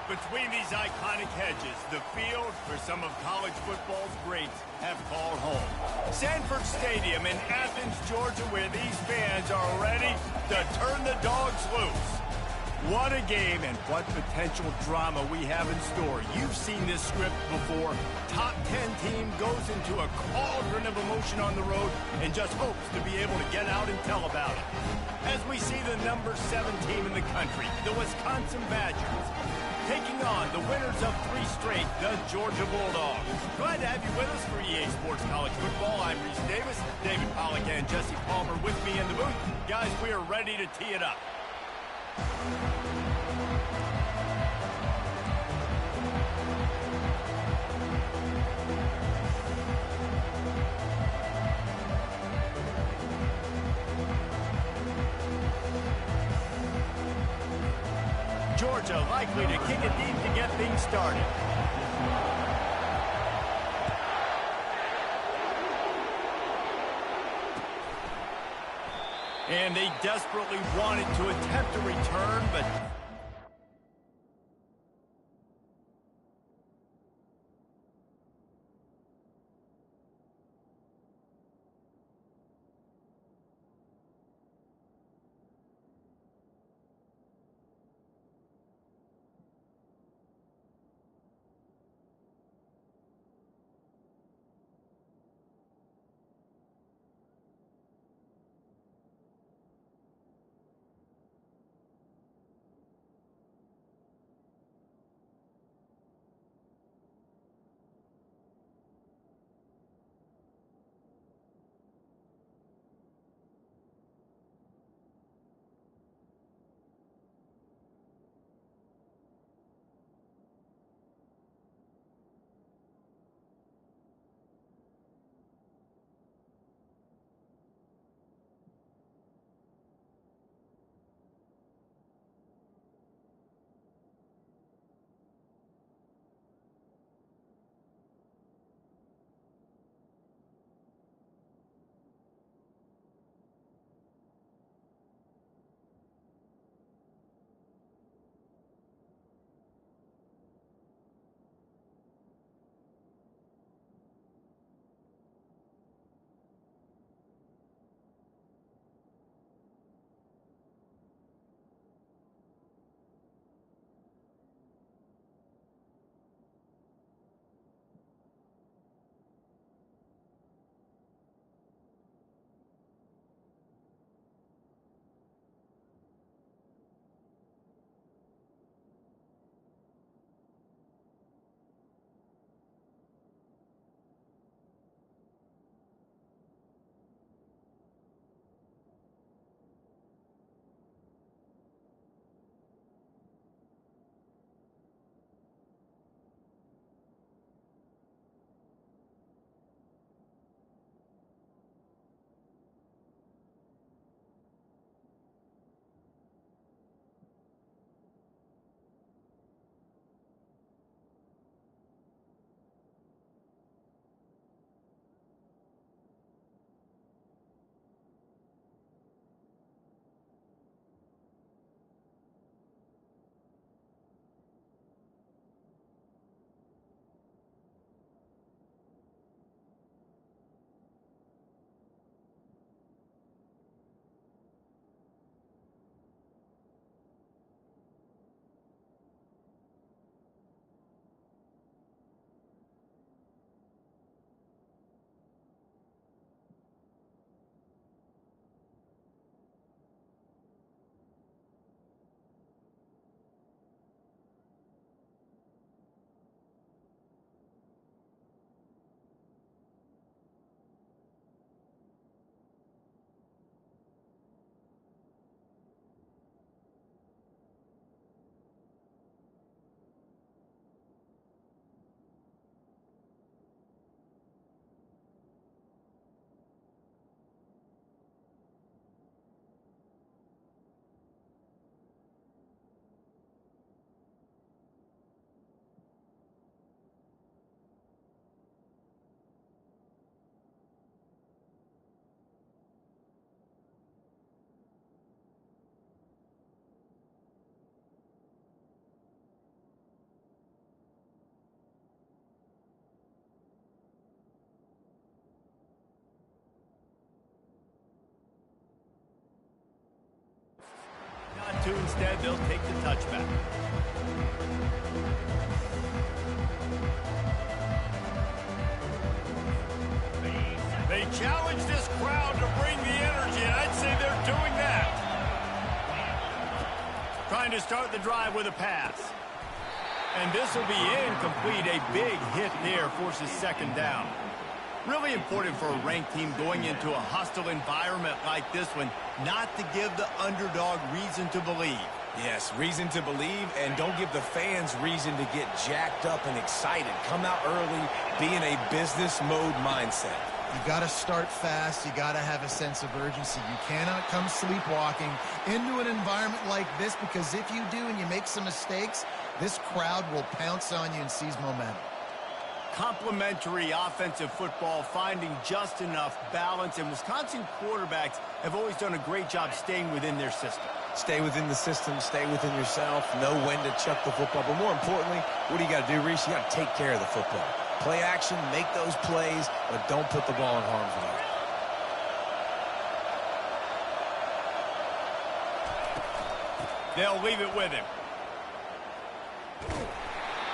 Between these iconic hedges, the field for some of college football's greats have called home. Sanford Stadium in Athens, Georgia, where these fans are ready to turn the dogs loose. What a game and what potential drama we have in store. You've seen this script before. Top 10 team goes into a cauldron of emotion on the road and just hopes to be able to get out and tell about it. As we see the number 7 team in the country, the Wisconsin Badgers, taking on the winners of 3 straight, the Georgia Bulldogs. Glad to have you with us for EA Sports College Football. I'm Reese Davis, David Pollack and Jesse Palmer with me in the booth. Guys, we are ready to tee it up. Georgia likely to kick it deep to get things started. And they desperately wanted to attempt a return, but to. Instead, they'll take the touchback. They challenge this crowd to bring the energy, and I'd say they're doing that. Trying to start the drive with a pass. And this will be incomplete. A big hit there forces second down. Really important for a ranked team going into a hostile environment like this one, not to give the underdog reason to believe. Yes, reason to believe, and don't give the fans reason to get jacked up and excited. Come out early, be in a business mode mindset. You got to start fast. You got to have a sense of urgency. You cannot come sleepwalking into an environment like this, because if you do and you make some mistakes, this crowd will pounce on you and seize momentum. Complementary offensive football, finding just enough balance, and Wisconsin quarterbacks have always done a great job staying within their system. Stay within the system, stay within yourself, know when to chuck the football. But more importantly, what do you got to do, Reese? You got to take care of the football. Play action, make those plays, but don't put the ball in harm's way. They'll leave it with him.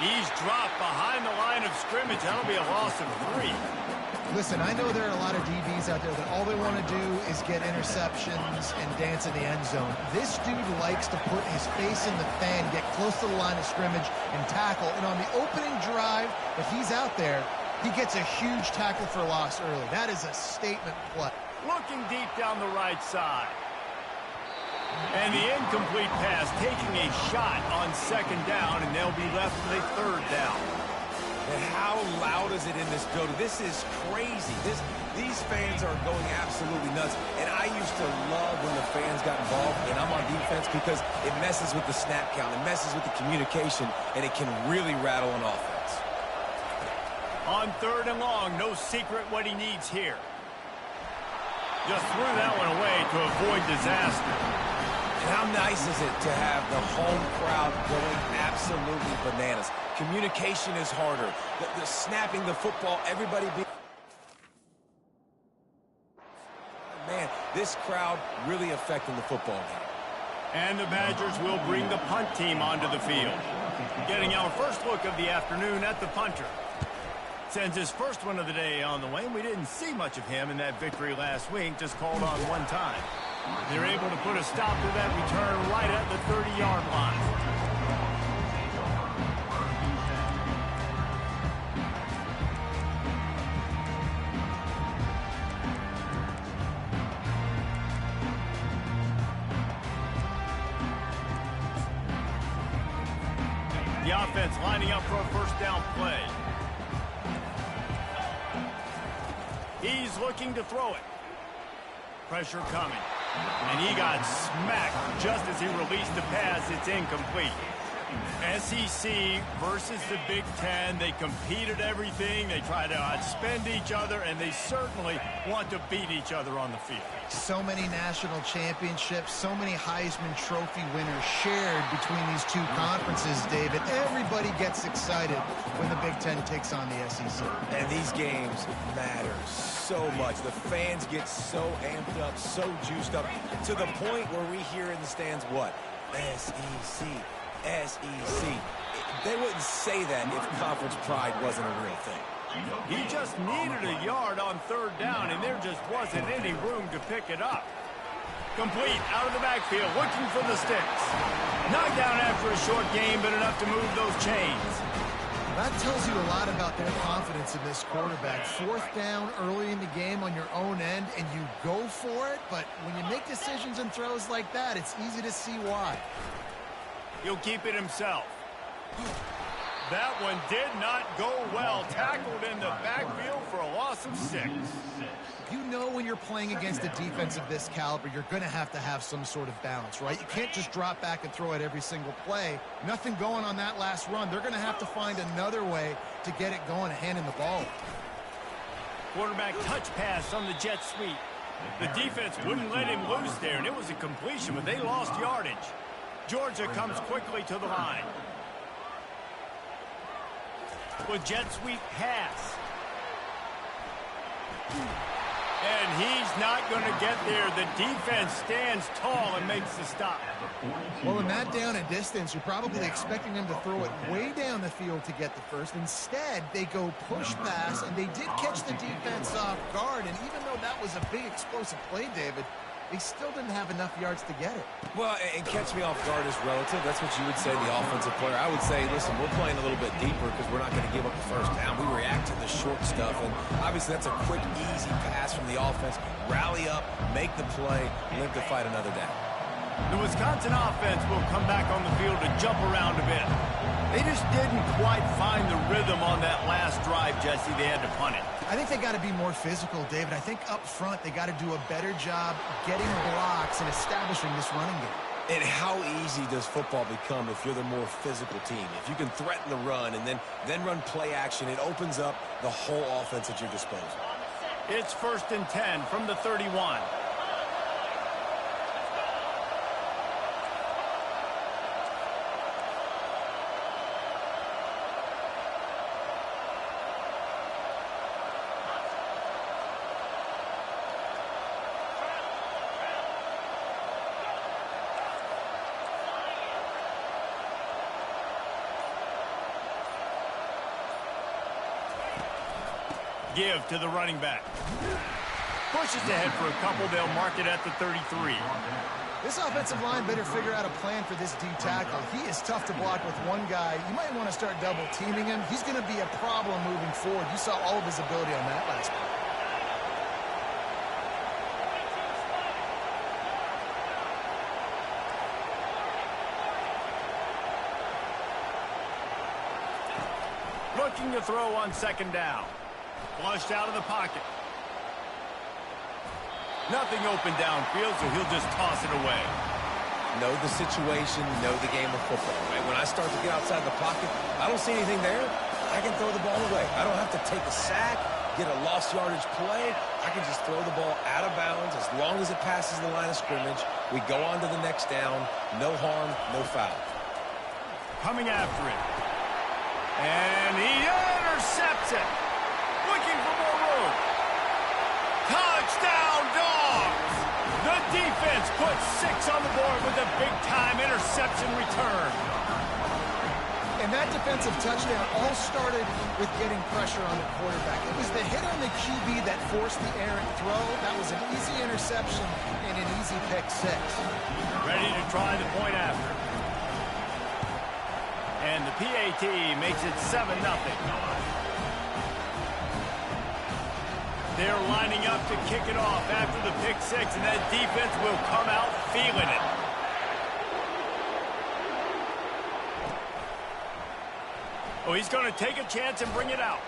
He's dropped behind the line of scrimmage. That'll be a loss of 3. Listen, I know there are a lot of DBs out there that all they want to do is get interceptions and dance in the end zone. This dude likes to put his face in the fan, get close to the line of scrimmage, and tackle. And on the opening drive, if he's out there, he gets a huge tackle for loss early. That is a statement play. Looking deep down the right side. And the incomplete pass taking a shot on second down, and they'll be left with a third down. And how loud is it in this building? This is crazy. These fans are going absolutely nuts. And I used to love when the fans got involved, and I'm on defense, because it messes with the snap count. It messes with the communication, and it can really rattle an offense. On third and long, no secret what he needs here. Just threw that one away to avoid disaster. And how nice is it to have the home crowd going absolutely bananas? Communication is harder. The snapping the football, everybody be... Man, this crowd really affecting the football game. And the Badgers will bring the punt team onto the field. Getting our first look of the afternoon at the punter. Sends his first one of the day on the way. We didn't see much of him in that victory last week, just called on one time. They're able to put a stop to that return right at the 30-yard line. The offense lining up for a first down play. He's looking to throw it. Pressure coming. And he got smacked just as he released the pass. It's incomplete. SEC versus the Big Ten. They compete at everything. They try to outspend each other, and they certainly want to beat each other on the field. So many national championships, so many Heisman Trophy winners shared between these two conferences, David. Everybody gets excited when the Big Ten takes on the SEC. And these games matter so much. The fans get so amped up, so juiced up, to the point where we hear in the stands, what? SEC. SEC. They wouldn't say that if conference pride wasn't a real thing. He just needed a yard on third down, and there just wasn't any room to pick it up. Complete out of the backfield, looking for the sticks. Knocked down after a short game, but enough to move those chains. That tells you a lot about their confidence in this quarterback. Fourth down early in the game on your own end, and you go for it, but when you make decisions and throws like that, it's easy to see why. He'll keep it himself. That one did not go well. Tackled in the backfield for a loss of 6. You know when you're playing against a defense of this caliber, you're going to have some sort of balance, right? You can't just drop back and throw it every single play. Nothing going on that last run. They're going to have to find another way to get it going and handing the ball. Quarterback touch pass on the jet sweep. The defense wouldn't let him loose there, and it was a completion, but they lost yardage. Georgia comes quickly to the line. With jet sweep pass. And he's not going to get there. The defense stands tall and makes the stop. Well, in that down and distance, you're probably expecting them to throw it way down the field to get the first. Instead, they go push pass, and they did catch the defense off guard. And even though that was a big explosive play, David, they still didn't have enough yards to get it. Well, and catch me off guard is relative. That's what you would say, the offensive player. I would say, listen, we're playing a little bit deeper because we're not going to give up the first down. We react to the short stuff, and obviously that's a quick, easy pass from the offense. Rally up, make the play, live to fight another down. The Wisconsin offense will come back on the field to jump around a bit. They just didn't quite find the rhythm on that last drive, Jesse. They had to punt it. I think they got to be more physical, David. I think up front they got to do a better job getting blocks and establishing this running game. And how easy does football become if you're the more physical team? If you can threaten the run and then run play action, it opens up the whole offense at your disposal. It's 1st and 10 from the 31. Give to the running back. Pushes ahead for a couple. They'll mark it at the 33. This offensive line better figure out a plan for this D tackle. He is tough to block with one guy. You might want to start double teaming him. He's going to be a problem moving forward. You saw all of his ability on that last play. Looking to throw on 2nd down. Flushed out of the pocket. Nothing open downfield, so he'll just toss it away. Know the situation, know the game of football, right? When I start to get outside the pocket, I don't see anything there, I can throw the ball away. I don't have to take a sack, get a lost yardage play. I can just throw the ball out of bounds as long as it passes the line of scrimmage. We go on to the next down. No harm, no foul. Coming after it. And he intercepts it. Looking for more room. Touchdown, Dogs! The defense puts 6 on the board with a big-time interception return. And that defensive touchdown all started with getting pressure on the quarterback. It was the hit on the QB that forced the errant throw. That was an easy interception and an easy pick 6. Ready to try the point after. And the PAT makes it 7-0. They're lining up to kick it off after the pick 6, and that defense will come out feeling it. Oh, he's going to take a chance and bring it out.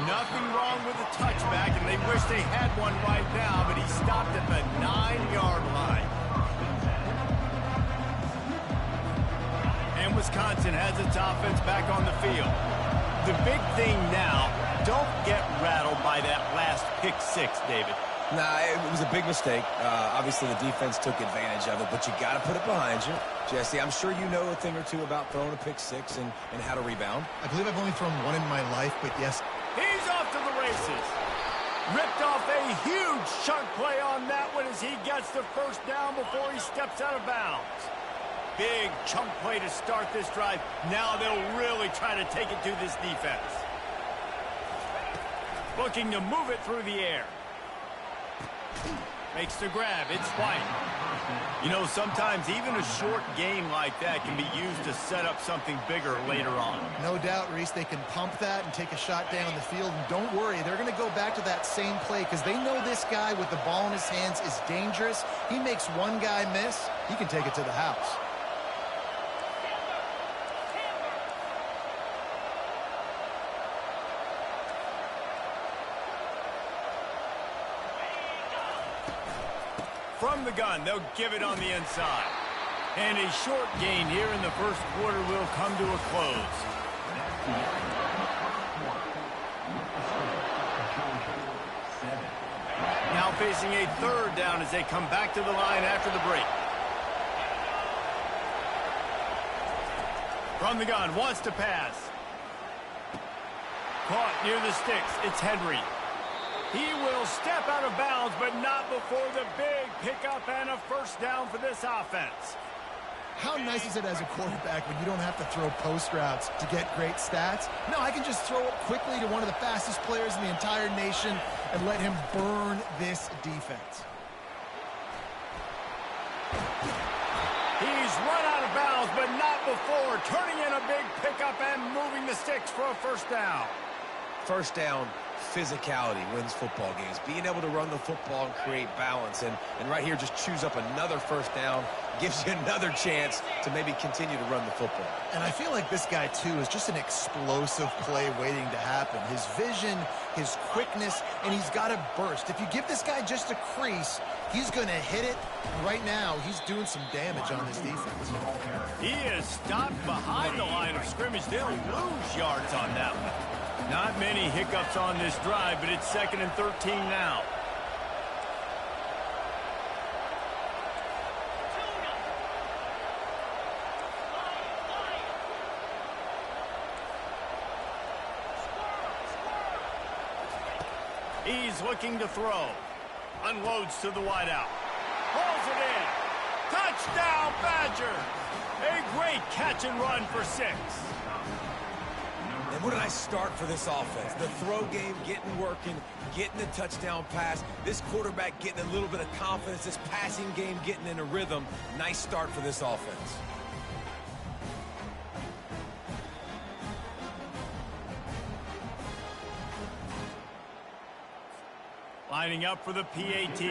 Nothing wrong with the touchback, and they wish they had one right now, but he stopped at the 9-yard line. And Wisconsin has its offense back on the field. The big thing now, don't get rattled by that last pick 6, David. Nah, it was a big mistake. Obviously, the defense took advantage of it, but you got to put it behind you. Jesse, I'm sure you know a thing or two about throwing a pick 6 and how to rebound. I believe I've only thrown one in my life, but yes. He's off to the races. Ripped off a huge chunk play on that one as he gets the first down before he steps out of bounds. Big chunk play to start this drive. Now they'll really try to take it to this defense. Looking to move it through the air. Makes the grab. It's White. You know, sometimes even a short game like that can be used to set up something bigger later on. No doubt, Reese, they can pump that and take a shot down the field. And don't worry, they're going to go back to that same play because they know this guy with the ball in his hands is dangerous. He makes one guy miss, he can take it to the house. From the gun, they'll give it on the inside. And a short gain here in the first quarter will come to a close. Now facing a 3rd down as they come back to the line after the break. From the gun, wants to pass. Caught near the sticks. It's Henry. He will step out of bounds, but not before the big pickup and a first down for this offense. How nice is it as a quarterback when you don't have to throw post routes to get great stats? No, I can just throw it quickly to one of the fastest players in the entire nation and let him burn this defense. He's run out of bounds, but not before turning in a big pickup and moving the sticks for a first down. First down, physicality wins football games. Being able to run the football and create balance. And right here, just choose up another first down. Gives you another chance to maybe continue to run the football. And I feel like this guy, too, is just an explosive play waiting to happen. His vision, his quickness, and he's got a burst. If you give this guy just a crease, he's going to hit it. Right now, he's doing some damage on this defense. He is stopped behind the line of scrimmage. They'll lose yards on that one. Not many hiccups on this drive, but it's 2nd and 13 now. He's looking to throw. Unloads to the wideout. Pulls it in. Touchdown, Badger! A great catch and run for 6. And what did I start for this offense? The throw game getting working, getting the touchdown pass. This quarterback getting a little bit of confidence. This passing game getting in a rhythm. Nice start for this offense. Lining up for the PAT.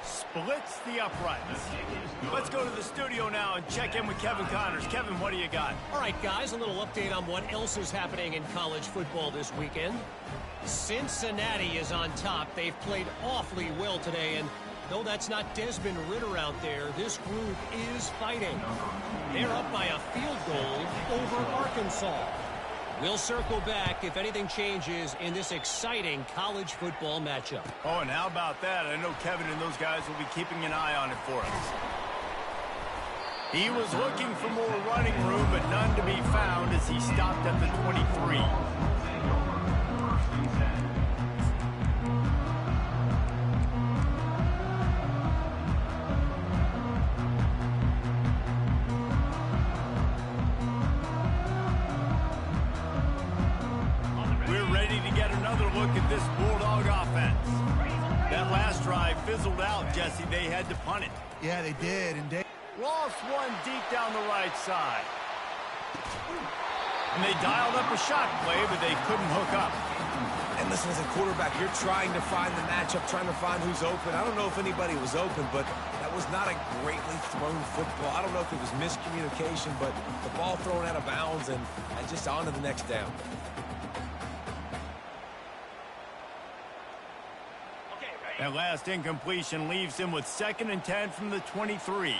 Splits the uprights. Let's go to the studio now and check in with Kevin Connors. Kevin, what do you got? All right, guys, a little update on what else is happening in college football this weekend. Cincinnati is on top. They've played awfully well today, and though that's not Desmond Ridder out there, this group is fighting. They're up by a field goal over Arkansas. We'll circle back if anything changes in this exciting college football matchup. Oh, and how about that? I know Kevin and those guys will be keeping an eye on it for us. He was looking for more running room, but none to be found as he stopped at the 23. Look at this Bulldog offense. That last drive fizzled out, Jesse. They had to punt it. Yeah, they did. And they lost one deep down the right side. And they dialed up a shot play, but they couldn't hook up. And listen, as a quarterback, you're trying to find the matchup, trying to find who's open. I don't know if anybody was open, but that was not a greatly thrown football. I don't know if it was miscommunication, but the ball thrown out of bounds and just on to the next down. That last incompletion leaves him with 2nd and 10 from the 23.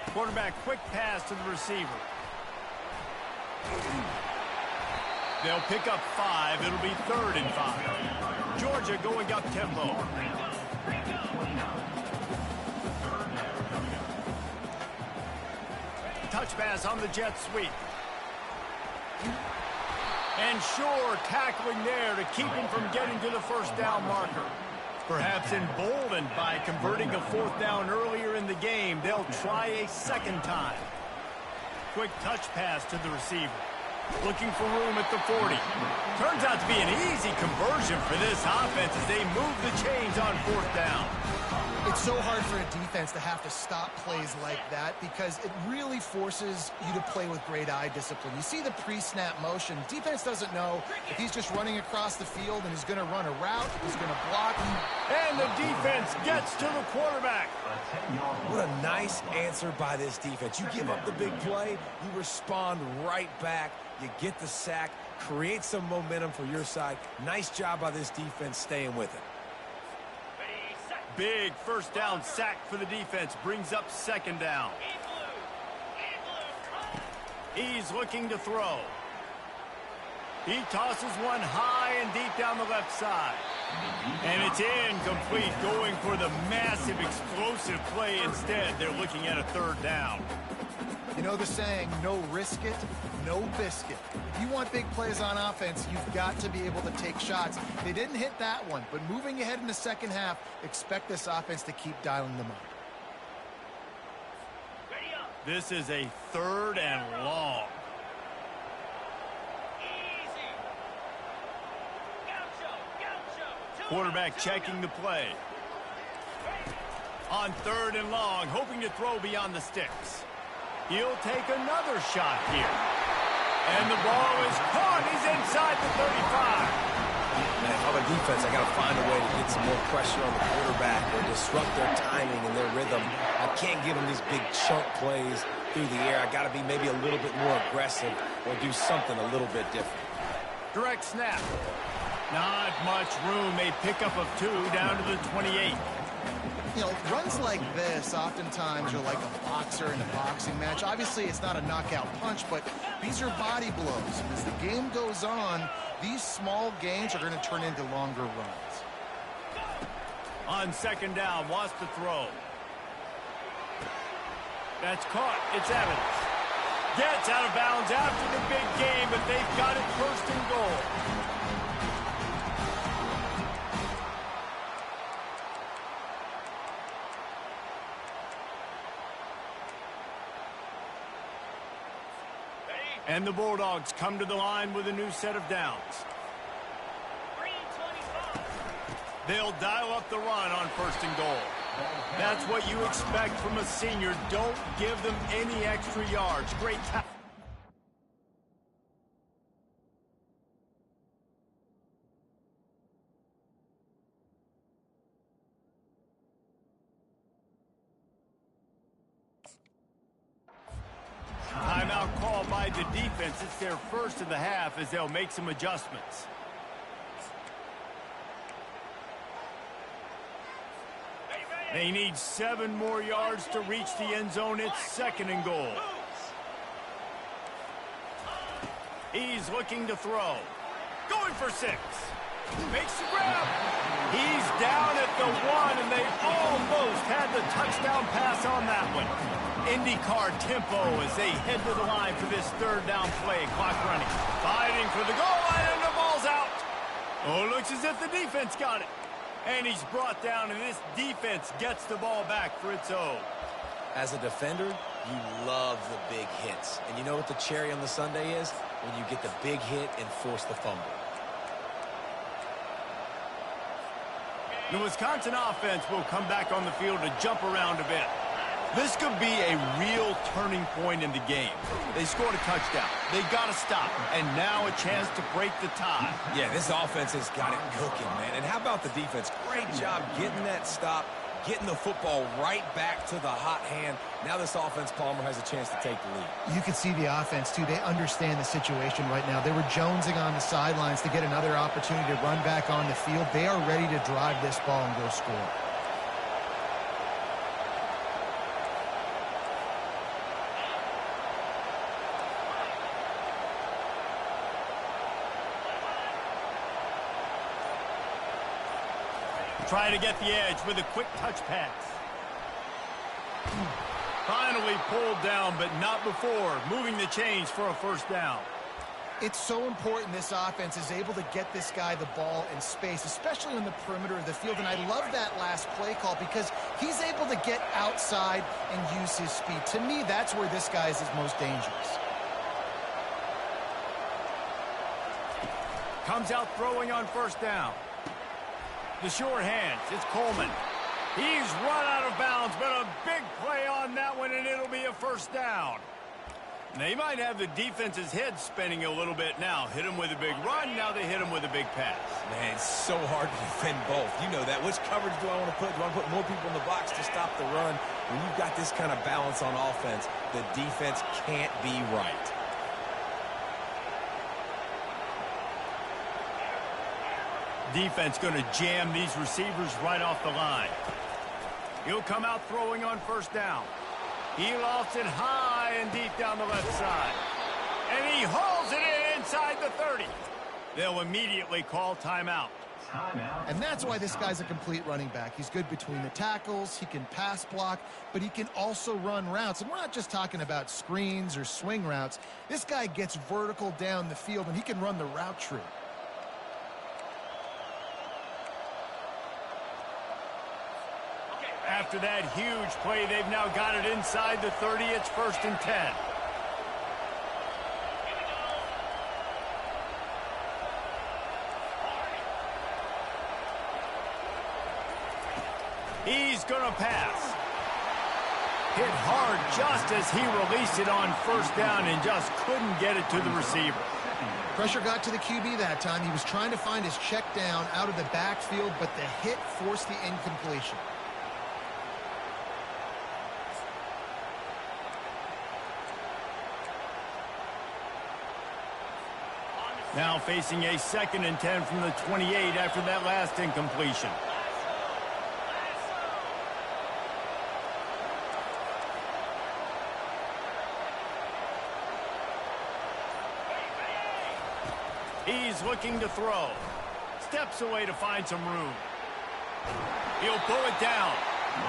Quarterback quick pass to the receiver. They'll pick up 5. It'll be 3rd and 5. Georgia going up tempo. Touch pass on the jet sweep. And Shore tackling there to keep him from getting to the first down marker. Perhaps emboldened by converting a 4th down earlier in the game, they'll try a 2nd time. Quick touch pass to the receiver. Looking for room at the 40. Turns out to be an easy conversion for this offense as they move the chains on 4th down. It's so hard for a defense to have to stop plays like that because it really forces you to play with great eye discipline. You see the pre-snap motion. Defense doesn't know if he's just running across the field and he's going to run a route, he's going to block. And the defense gets to the quarterback. What a nice answer by this defense. You give up the big play, you respond right back, you get the sack, create some momentum for your side. Nice job by this defense staying with it. Big first down sack for the defense. Brings up 2nd down. He's looking to throw. He tosses one high and deep down the left side. And it's incomplete, going for the massive explosive play instead. They're looking at a 3rd down. You know the saying, no risk it, no biscuit. If you want big plays on offense, you've got to be able to take shots. They didn't hit that one, but moving ahead in the second half, expect this offense to keep dialing them up. This is a 3rd and long. Quarterback checking the play. On 3rd and long, hoping to throw beyond the sticks. He'll take another shot here. And the ball is caught. He's inside the 35. Man, if I'm a defense, I got to find a way to get some more pressure on the quarterback or disrupt their timing and their rhythm. I can't give them these big chunk plays through the air. I got to be maybe a little bit more aggressive or do something a little bit different. Direct snap. Not much room. A pickup of 2 down to the 28. You know, runs like this oftentimes are like a boxer in a boxing match. Obviously, it's not a knockout punch, but these are body blows. And as the game goes on, these small gains are going to turn into longer runs. On 2nd down, wants to throw. That's caught. It's Evans. Gets out of bounds after the big game, but they've got it 1st and goal. And the Bulldogs come to the line with a new set of downs. They'll dial up the run on 1st and goal. That's what you expect from a senior. Don't give them any extra yards. Great tackle. Timeout called by the defense. It's their 1st of the half as they'll make some adjustments. They need 7 more yards to reach the end zone. It's 2nd and goal. He's looking to throw. Going for 6. Makes the grab. He's down at the 1, and they almost had the touchdown pass on that one. IndyCar tempo as they head to the line for this 3rd down play. Clock running. Fighting for the goal line, and the ball's out. Oh, looks as if the defense got it. And he's brought down, and this defense gets the ball back for its own. As a defender, you love the big hits. And you know what the cherry on the sundae is? When you get the big hit and force the fumble. The Wisconsin offense will come back on the field to jump around a bit. This could be a real turning point in the game. They scored a touchdown. They got to stop. And now a chance to break the tie. Yeah, this offense has got it cooking, man. And how about the defense? Great job getting that stop, getting the football right back to the hot hand. Now this offense, Palmer, has a chance to take the lead. You can see the offense, too. They understand the situation right now. They were jonesing on the sidelines to get another opportunity to run back on the field. They are ready to drive this ball and go score. Try to get the edge with a quick touch pass. Finally pulled down, but not before. Moving the chains for a 1st down. It's so important this offense is able to get this guy the ball in space, especially on the perimeter of the field. And I love that last play call because he's able to get outside and use his speed. To me, that's where this guy is his most dangerous. Comes out throwing on 1st down. The short hands, it's Coleman. He's run out of bounds, but a big play on that one, and it'll be a 1st down. They might have the defense's head spinning a little bit now. Hit him with a big run, now they hit him with a big pass. Man, it's so hard to defend both. You know that. Which coverage do I want to put? Do I want to put more people in the box to stop the run? When you've got this kind of balance on offense, the defense can't be right. Defense going to jam these receivers right off the line. He'll come out throwing on 1st down. He lofts it high and deep down the left side. And he hauls it in inside the 30. They'll immediately call timeout. And that's why this guy's a complete running back. He's good between the tackles, he can pass block, but he can also run routes. And we're not just talking about screens or swing routes. This guy gets vertical down the field, and he can run the route tree. After that huge play, they've now got it inside the 30. It's 1st and 10. He's going to pass. Hit hard just as he released it on 1st down and just couldn't get it to the receiver. Pressure got to the QB that time. He was trying to find his check down out of the backfield, but the hit forced the incompletion. Now facing a 2nd and 10 from the 28 after that last incompletion. He's looking to throw. Steps away to find some room. He'll pull it down.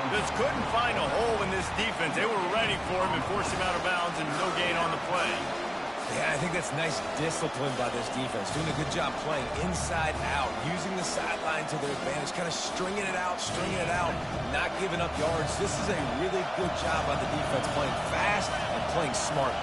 Just couldn't find a hole in this defense. They were ready for him and forced him out of bounds, and no gain on the play. Yeah, I think that's nice discipline by this defense. Doing a good job playing inside out, using the sideline to their advantage, kind of stringing it out, not giving up yards. This is a really good job by the defense, playing fast and playing smart.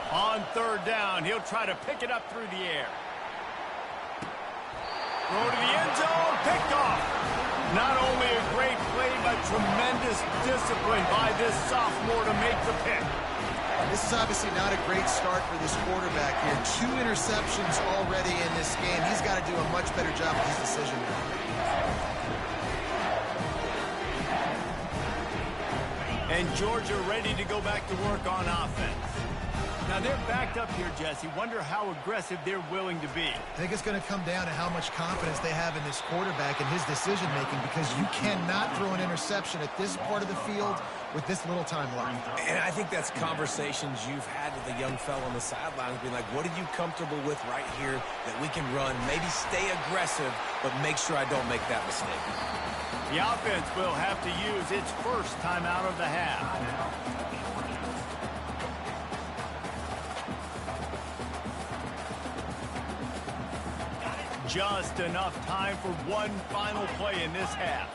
On 3rd down, he'll try to pick it up through the air. Throw to the end zone, picked off. Not only a great play, but tremendous discipline by this sophomore to make the pick. This is obviously not a great start for this quarterback here. 2 interceptions already in this game. He's got to do a much better job with his decision making. And Georgia ready to go back to work on offense. Now they're backed up here, Jesse. Wonder how aggressive they're willing to be. I think it's going to come down to how much confidence they have in this quarterback and his decision-making, because you cannot throw an interception at this part of the field with this little time left. And I think that's conversations you've had with a young fellow on the sidelines, being like, what are you comfortable with right here that we can run? Maybe stay aggressive, but make sure I don't make that mistake. The offense will have to use its first timeout of the half. Just enough time for one final play in this half.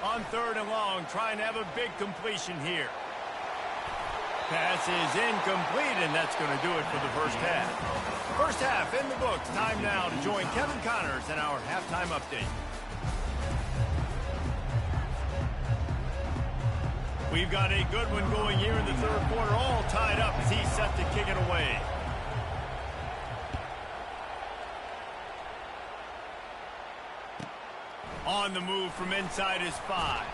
On 3rd and long, trying to have a big completion here. Pass is incomplete, and that's going to do it for the first half. First half in the books. Time now to join Kevin Connors in our halftime update. We've got a good one going here in the 3rd quarter, all tied up as he's set to kick it away. On the move from inside his 5.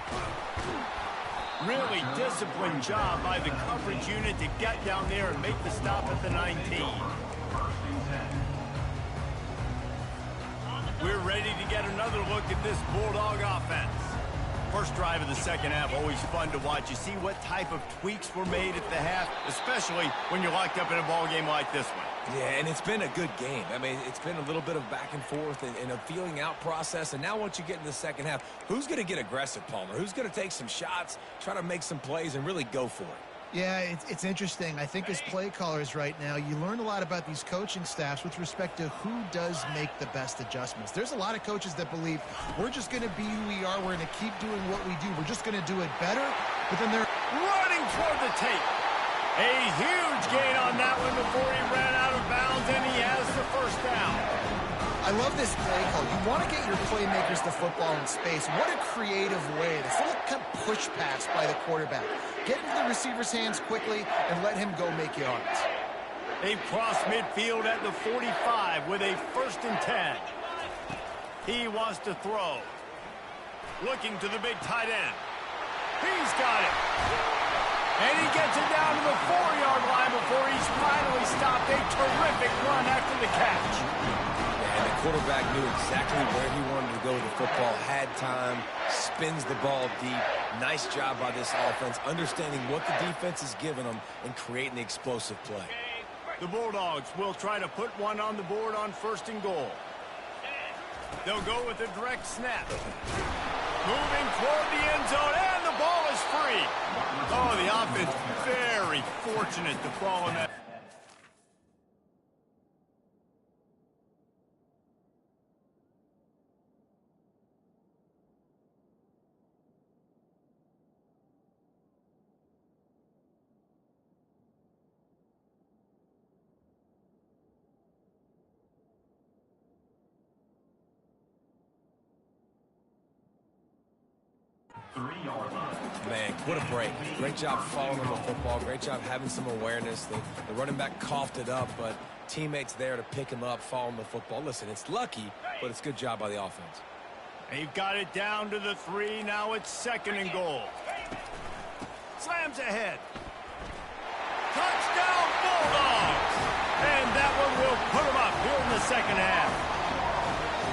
Really disciplined job by the coverage unit to get down there and make the stop at the 19. We're ready to get another look at this Bulldog offense. First drive of the 2nd half, always fun to watch. You see what type of tweaks were made at the half, especially when you're locked up in a ball game like this one. Yeah, and it's been a good game. I mean, it's been a little bit of back and forth and a feeling out process. And now once you get in the 2nd half, who's going to get aggressive, Palmer? Who's going to take some shots, try to make some plays, and really go for it? Yeah, it's interesting. I think as play callers right now, you learn a lot about these coaching staffs with respect to who does make the best adjustments. There's a lot of coaches that believe we're just going to be who we are. We're going to keep doing what we do. We're just going to do it better. But then they're running toward the tape. A huge gain on that one before he ran out of bounds, and he has the first down. I love this play call. You want to get your playmakers the football in space. What a creative way. The full push pass by the quarterback. Get into the receiver's hands quickly and let him go make yards. They've crossed midfield at the 45 with a 1st and 10. He wants to throw. Looking to the big tight end. He's got it. And he gets it down to the 4-yard line before he's finally stopped. A terrific run after the catch. And the quarterback knew exactly where he wanted to go with the football, had time, spins the ball deep. Nice job by this offense, understanding what the defense is giving them and creating the explosive play. The Bulldogs will try to put one on the board on 1st and goal. They'll go with a direct snap. Moving toward the end zone, and the ball is free. Oh, the offense very fortunate to fall in that. Man, what a break. Great job following the football. Great job having some awareness. The running back coughed it up, but teammates there to pick him up, following the football. Listen, it's lucky, but it's good job by the offense. They've got it down to the 3. Now it's 2nd and goal. Slams ahead. Touchdown, Bulldogs! And that one will put them up here in the 2nd half.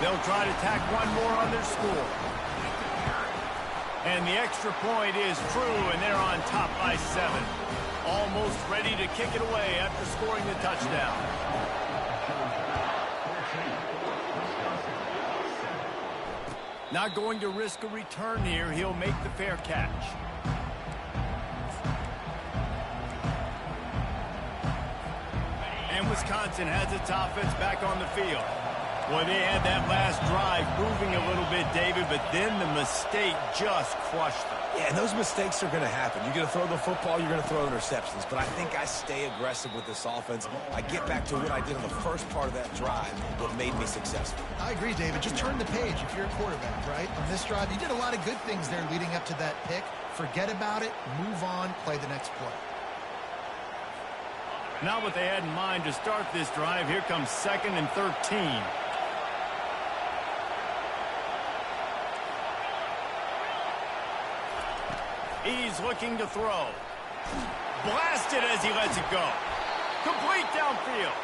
They'll try to tack one more on their score. And the extra point is true, and they're on top by 7. Almost ready to kick it away after scoring the touchdown. Not going to risk a return here. He'll make the fair catch. And Wisconsin has its offense back on the field. Well, they had that last drive moving a little bit, David, but then the mistake just crushed them. Yeah, and those mistakes are going to happen. You're going to throw the football, you're going to throw interceptions. But I think I stay aggressive with this offense. I get back to what I did on the first part of that drive that made me successful. I agree, David. Just turn the page if you're a quarterback, right? On this drive, you did a lot of good things there leading up to that pick. Forget about it, move on, play the next play. Not what they had in mind to start this drive. Here comes 2nd and 13. He's looking to throw. Blasted as he lets it go. Complete downfield.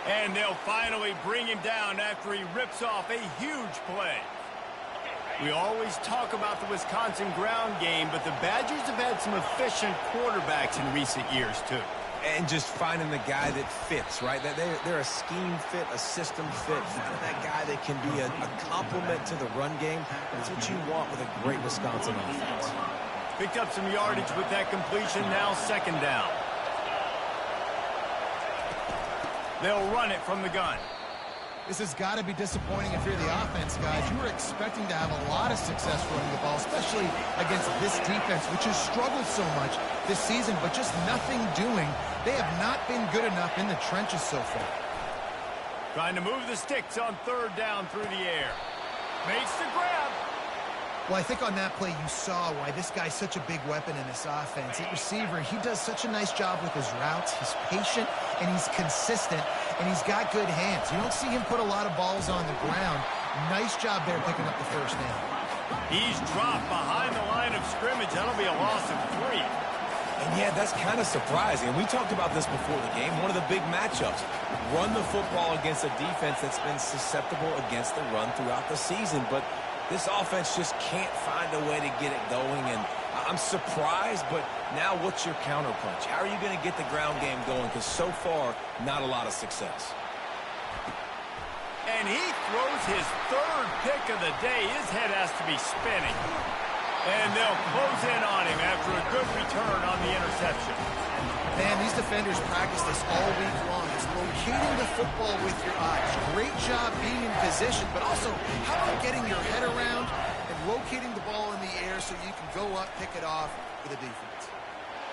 And they'll finally bring him down after he rips off a huge play. We always talk about the Wisconsin ground game, but the Badgers have had some efficient quarterbacks in recent years, too. And just finding the guy that fits, right? They're a scheme fit, a system fit. Finding that guy that can be a complement to the run game. That's what you want with a great Wisconsin offense. Picked up some yardage with that completion. Now 2nd down. They'll run it from the gun. This has got to be disappointing if you're the offense, guys. You were expecting to have a lot of success running the ball, especially against this defense, which has struggled so much this season, but just nothing doing. They have not been good enough in the trenches so far. Trying to move the sticks on 3rd down through the air. Makes the grab. Well, I think on that play you saw why this guy's such a big weapon in this offense. At receiver, he does such a nice job with his routes. He's patient, and he's consistent, and he's got good hands. You don't see him put a lot of balls on the ground. Nice job there picking up the 1st down. He's dropped behind the line of scrimmage. That'll be a loss of 3. And yeah, that's kind of surprising. We talked about this before the game. One of the big matchups. Run the football against a defense that's been susceptible against the run throughout the season. But this offense just can't find a way to get it going, and I'm surprised, but now what's your counterpunch? How are you going to get the ground game going? Because so far, not a lot of success. And he throws his 3rd pick of the day. His head has to be spinning. And they'll close in on him after a good return on the interception. Man, these defenders practice this all week long. It's locating the football with your eyes. Great job being in position, but also how about getting your head around and locating the ball in the air so you can go up, pick it off for the defense.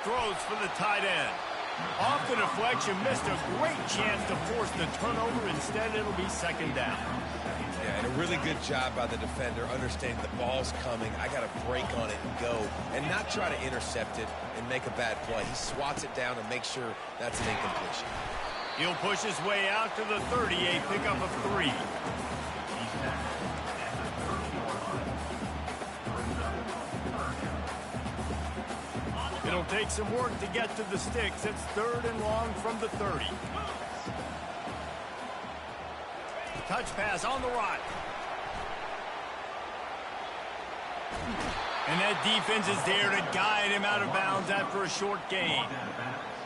Throws for the tight end. Off the deflection, missed a great chance to force the turnover. Instead, it'll be 2nd down. Yeah, and a really good job by the defender, understanding the ball's coming. I got to break on it and go, and not try to intercept it and make a bad play. He swats it down and makes sure that's an incompletion. He'll push his way out to the 38, pickup of 3. It'll It'll take some work to get to the sticks. It's 3rd and long from the 30. Touch pass on the run. And that defense is there to guide him out of bounds after a short gain.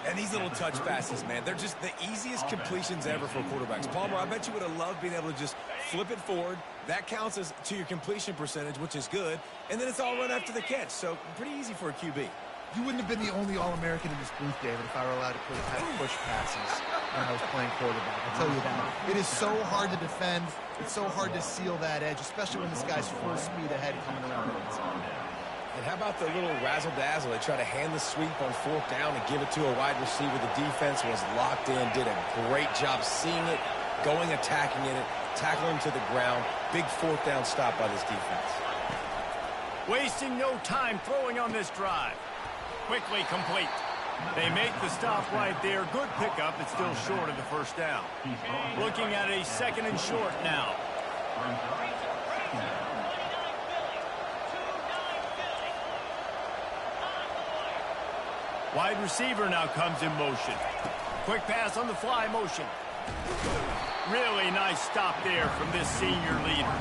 And these little touch passes, man, they're just the easiest completions ever for quarterbacks. Palmer, I bet you would have loved being able to just flip it forward. That counts as to your completion percentage, which is good. And then it's all run after the catch. So pretty easy for a QB. You wouldn't have been the only All-American in this booth, David, if I were allowed to push passes when I was playing quarterback. I'll tell you that. It is so hard to defend. It's so hard to seal that edge, especially when this guy's full speed ahead coming around the inside. And how about the little razzle-dazzle? They try to hand the sweep on 4th down and give it to a wide receiver. The defense was locked in, did a great job seeing it, going, attacking it, tackling him to the ground. Big 4th down stop by this defense. Wasting no time throwing on this drive. Quickly complete. They make the stop right there. Good pickup. It's still short of the 1st down. Looking at a 2nd and short now. Wide receiver now comes in motion. Quick pass on the fly motion. Really nice stop there from this senior leader.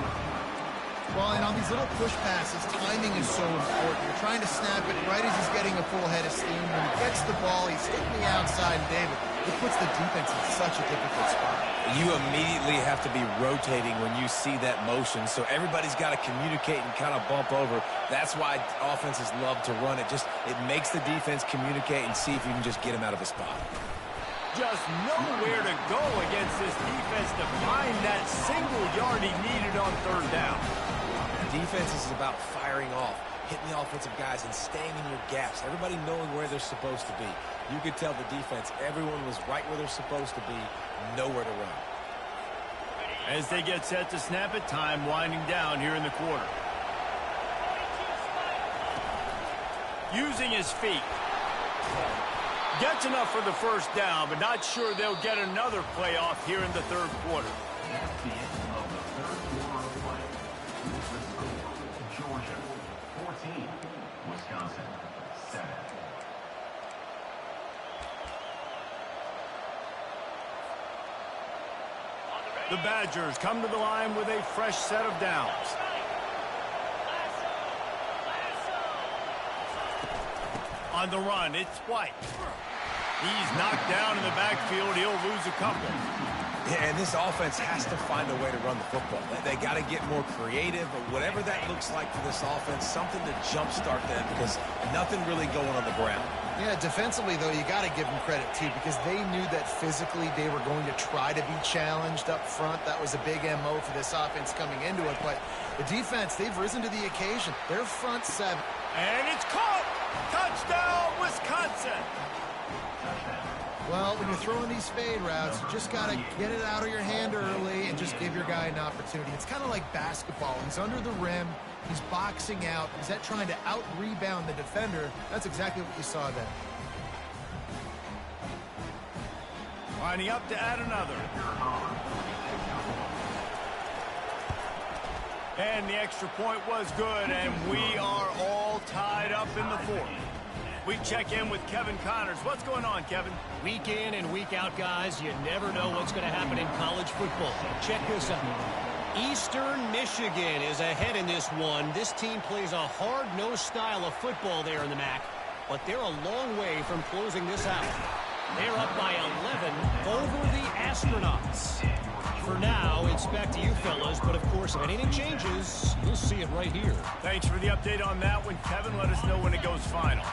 Well, and on these little push passes, timing is so important. You're trying to snap it right as he's getting a full head of steam. When he gets the ball, he's hitting the outside, and David, it puts the defense in such a difficult spot. You immediately have to be rotating when you see that motion, so everybody's got to communicate and kind of bump over. That's why offenses love to run it. It makes the defense communicate and see if you can just get him out of a spot. Just nowhere to go against this defense to find that single yard he needed on 3rd down. Defense is about firing off, hitting the offensive guys, and staying in your gaps. Everybody knowing where they're supposed to be. You could tell the defense, everyone was right where they're supposed to be, nowhere to run. As they get set to snap it, time winding down here in the quarter. Using his feet. Gets enough for the 1st down, but not sure they'll get another play off here in the 3rd quarter. That's the end of the 3rd quarter of play. Here's the score. Georgia 14, Wisconsin 7. The Badgers come to the line with a fresh set of downs. On the run, it's White. He's knocked down in the backfield. He'll lose a couple. Yeah, and this offense has to find a way to run the football. They got to get more creative, but whatever that looks like for this offense, something to jumpstart them because nothing really going on the ground. Yeah, defensively, though, you got to give them credit, too, because they knew that physically they were going to try to be challenged up front. That was a big MO for this offense coming into it. But the defense, they've risen to the occasion. Their front 7. And it's caught! Touchdown, Wisconsin! Well, when you're throwing these fade routes, you just got to get it out of your hand early and just give your guy an opportunity. It's kind of like basketball. He's under the rim. He's boxing out. He's trying to out-rebound the defender. That's exactly what you saw there. Lining up to add another. And the extra point was good, and we are all tied up in the 4th. We check in with Kevin Connors. What's going on, Kevin? Week in and week out, guys, you never know what's going to happen in college football. Check this out. Eastern Michigan is ahead in this one. This team plays a hard-nosed style of football there in the MAC, but they're a long way from closing this out. They're up by 11 over the Astronauts. For now, it's back to you fellas, but of course, if anything changes, you'll see it right here. Thanks for the update on that one, Kevin. Let us know when it goes final.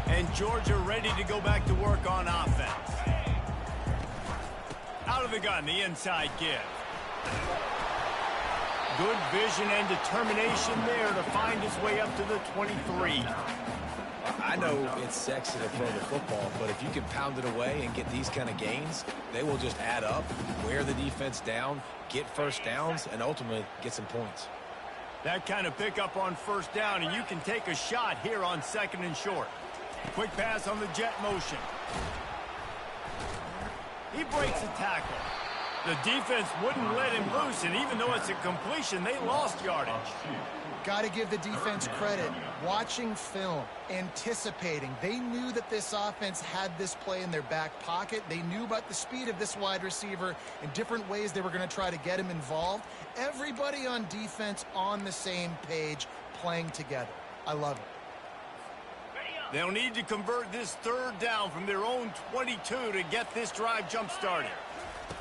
And Georgia ready to go back to work on offense. Out of the gun, the inside give. Good vision and determination there to find his way up to the 23. I know it's sexy to throw the football, but if you can pound it away and get these kind of gains, they will just add up, wear the defense down, get 1st downs, and ultimately get some points. That kind of pickup on 1st down, and you can take a shot here on 2nd and short. Quick pass on the jet motion. He breaks a tackle. The defense wouldn't let him loose, and even though it's a completion, they lost yardage. Got to give the defense credit. Watching film, anticipating. They knew that this offense had this play in their back pocket. They knew about the speed of this wide receiver and different ways they were going to try to get him involved. Everybody on defense on the same page, playing together. I love it. They'll need to convert this third down from their own 22 to get this drive jump-started.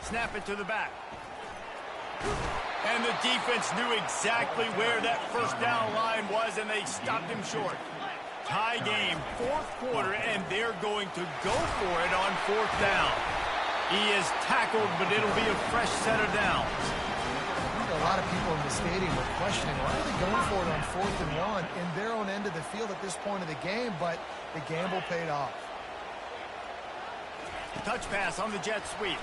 Snap it to the back. And the defense knew exactly where that first down line was, and they stopped him short. Tie game, fourth quarter, and they're going to go for it on fourth down. He is tackled, but it'll be a fresh set of downs. I think a lot of people in the stadium were questioning, why are they going for it on 4th and 1 in their own end of the field at this point of the game, but the gamble paid off. Touch pass on the jet sweep.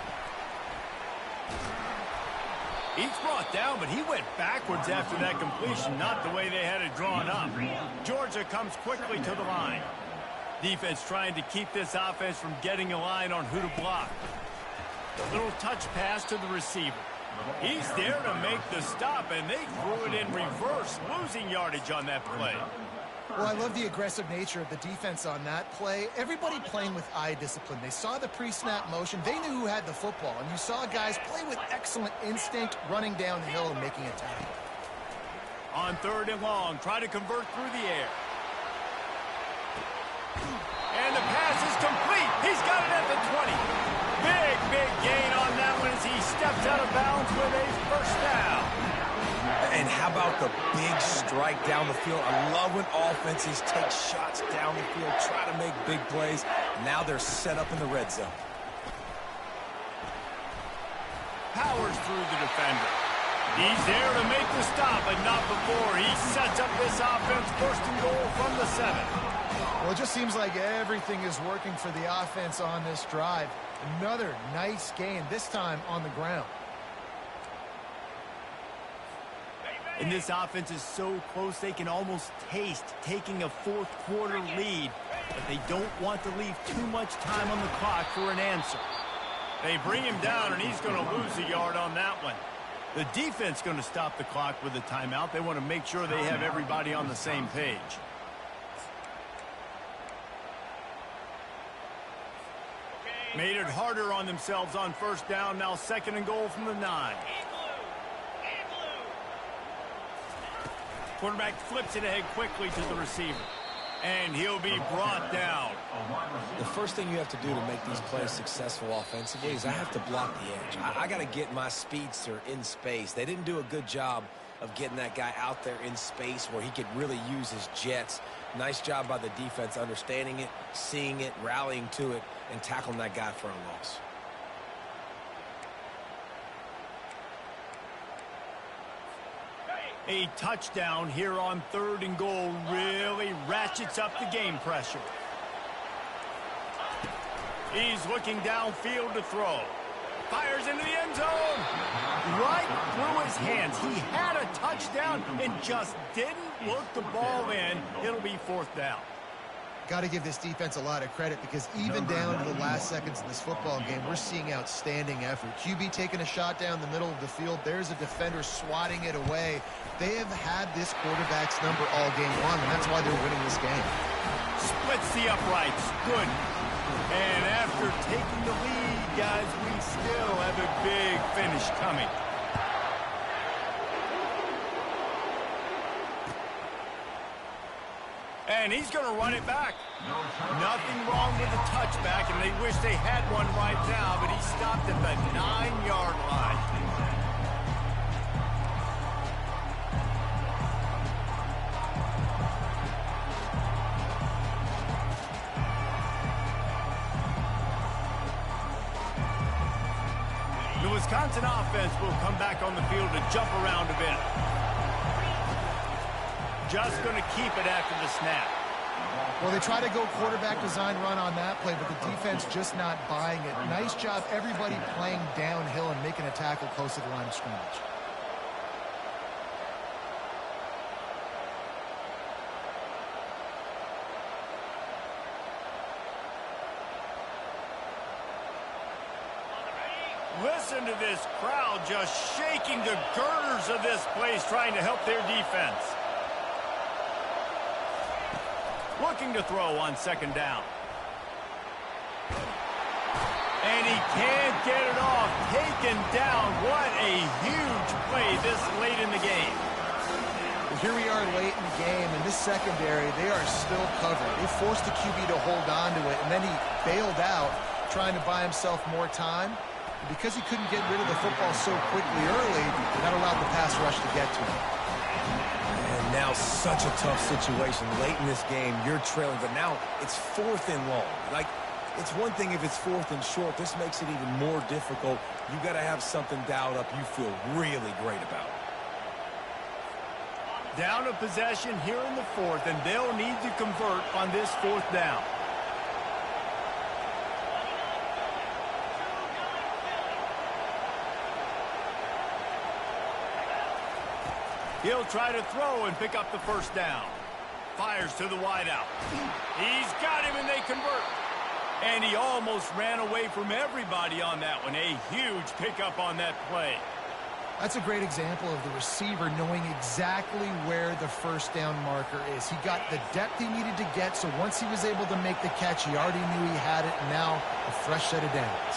He's brought down, but he went backwards after that completion, not the way they had it drawn up. Georgia comes quickly to the line. Defense trying to keep this offense from getting a line on who to block. Little touch pass to the receiver. He's there to make the stop, and they threw it in reverse, losing yardage on that play. Well, I love the aggressive nature of the defense on that play. Everybody playing with eye discipline. They saw the pre-snap motion. They knew who had the football. And you saw guys play with excellent instinct, running downhill and making a tackle. On 3rd and long, try to convert through the air. And the pass is complete. He's got it at the 20. Big gain on that one as he steps out of bounds with a first down. And how about the big strike down the field? I love when offenses take shots down the field, try to make big plays. Now they're set up in the red zone. Powers through the defender. He's there to make the stop, but not before. He sets up this offense 1st and goal from the 7. Well, it just seems like everything is working for the offense on this drive. Another nice gain, this time on the ground. And this offense is so close they can almost taste taking a fourth quarter lead, but they don't want to leave too much time on the clock for an answer. They bring him down, and he's going to lose a yard on that one. The defense going to stop the clock with a timeout. They want to make sure they have everybody on the same page. Made it harder on themselves on 1st down. Now 2nd and goal from the 9. Quarterback flips it ahead quickly to the receiver. And he'll be brought down. The first thing you have to do to make these plays successful offensively is I have to block the edge. I got to get my speedster in space. They didn't do a good job of getting that guy out there in space where he could really use his jets. Nice job by the defense understanding it, seeing it, rallying to it, and tackling that guy for a loss. A touchdown here on 3rd and goal really ratchets up the game pressure. He's looking downfield to throw. Fires into the end zone. Right through his hands. He had a touchdown and just didn't look the ball in. It'll be 4th down. Got to give this defense a lot of credit because even down to the last seconds of this football game, we're seeing outstanding effort. QB taking a shot down the middle of the field. There's a defender swatting it away. They have had this quarterback's number all game long, and that's why they're winning this game. Splits the uprights. Good. And after taking the lead, guys, we still have a big finish coming. And he's going to run it back. Nothing wrong with the touchback, and they wish they had one right now, but he stopped at the 9-yard line. The Wisconsin offense will come back on the field to jump around a bit. Just going to keep it after the snap. Well, they try to go quarterback design run on that play, but the defense just not buying it. Nice job, everybody playing downhill and making a tackle close to the line of scrimmage. Listen to this crowd just shaking the girders of this place trying to help their defense. Looking to throw on second down. And he can't get it off. Taken down. What a huge play this late in the game. Well, here we are late in the game, and this secondary, they are still covered. They forced the QB to hold on to it, and then he bailed out, trying to buy himself more time. And because he couldn't get rid of the football so quickly early, that allowed the pass rush to get to him. And now such a tough situation. Late in this game, you're trailing, but now it's 4th and long. Like, it's one thing if it's 4th and short. This makes it even more difficult. You got to have something dialed up you feel really great about. Down a possession here in the 4th, and they'll need to convert on this 4th down. He'll try to throw and pick up the first down. Fires to the wideout. He's got him, and they convert. And he almost ran away from everybody on that one. A huge pickup on that play. That's a great example of the receiver knowing exactly where the first down marker is. He got the depth he needed to get, so once he was able to make the catch, he already knew he had it, and now a fresh set of downs.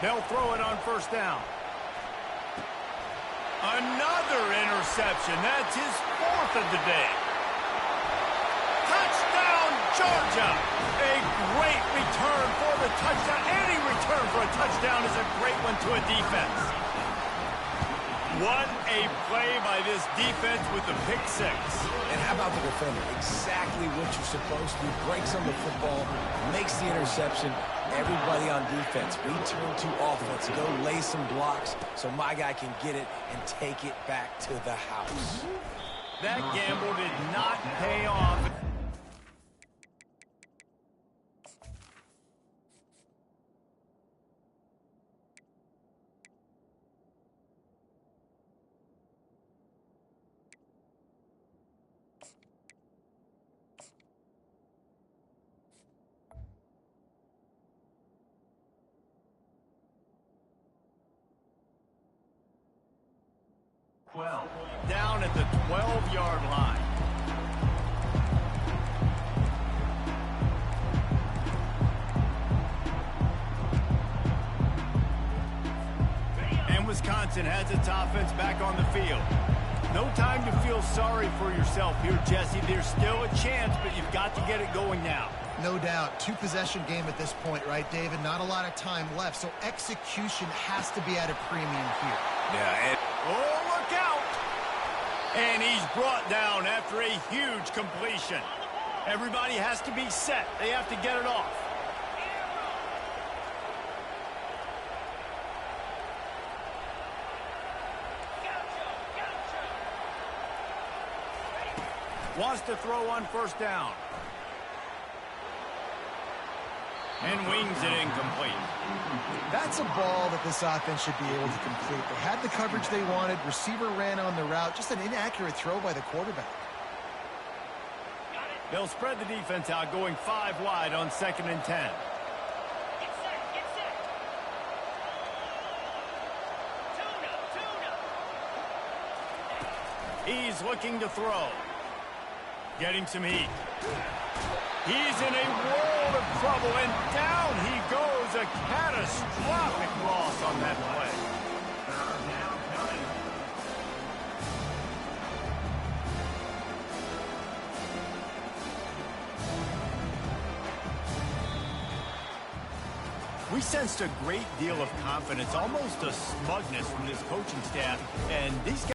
They'll throw it on first down. Another interception. That's his 4th of the day. Touchdown, Georgia! A great return for the touchdown. Any return for a touchdown is a great one to a defense. What a play by this defense with the pick 6. And how about the defender? Exactly what you're supposed to do. Breaks on the football, makes the interception. Everybody on defense, we turn to offense. Go lay some blocks so my guy can get it and take it back to the house. That gamble did not pay off. Down at the 12-yard line. And Wisconsin has its offense back on the field. No time to feel sorry for yourself here, Jesse. There's still a chance, but you've got to get it going now. No doubt. 2-possession game at this point, right, David? Not a lot of time left, so execution has to be at a premium here. Yeah, and oh, look out! And he's brought down after a huge completion. Everybody has to be set. They have to get it off. Wants to throw on first down. And wings it incomplete. That's a ball that this offense should be able to complete. They had the coverage they wanted. Receiver ran on the route. Just an inaccurate throw by the quarterback. They'll spread the defense out, going 5 wide on 2nd and 10. He's looking to throw. Getting some heat. He's in a world of trouble, and down he goes. A catastrophic loss on that play. We sensed a great deal of confidence, almost a smugness from this coaching staff, and these guys